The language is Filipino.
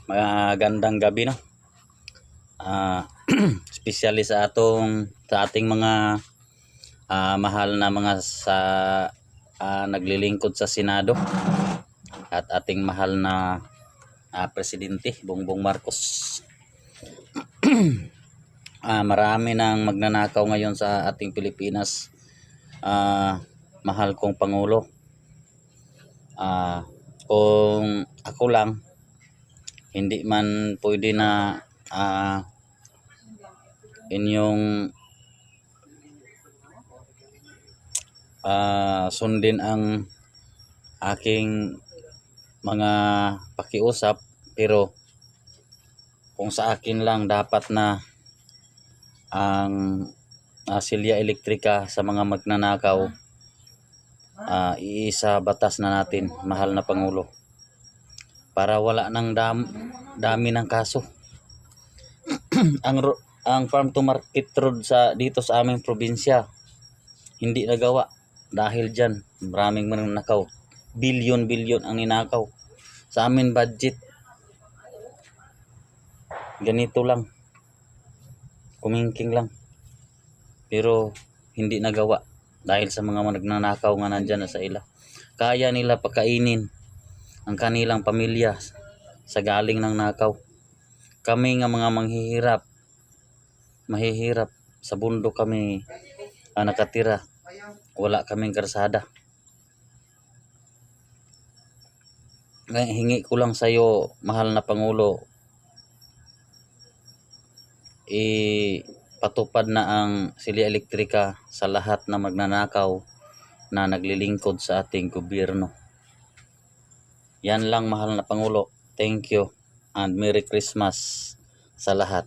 Magandang gabi, no. Especially sa ating mga mahal na mga naglilingkod sa Senado at ating mahal na Presidente Bongbong Marcos. Marami nang magnanakaw ngayon sa ating Pilipinas. Mahal kong Pangulo, kung ako lang, hindi man pwede na inyong sundin ang aking mga pakiusap, pero kung sa akin lang, dapat na ang silya elektrika sa mga magnanakaw iisa batas na natin, mahal na Pangulo, para wala nang dami ng kaso. ang farm to market road dito sa aming probinsya hindi nagawa dahil dyan. Maraming magnanakaw, bilyon ang ninakaw sa amin budget. Ganito lang, kumingking lang, pero hindi nagawa dahil sa mga nagnanakaw nga nandyan na sa ila. Kaya nila pakainin ang kanilang pamilya sa galing ng nakaw. Kami nga mga mahihirap sa bundok kami nakatira, wala kaming karsada. Ngayon, hingi ko lang sa iyo, mahal na Pangulo, patupad na ang silya elektrika sa lahat na magnanakaw na naglilingkod sa ating gobyerno. Yan lang, mahal na Pangulo. Thank you and Merry Christmas sa lahat.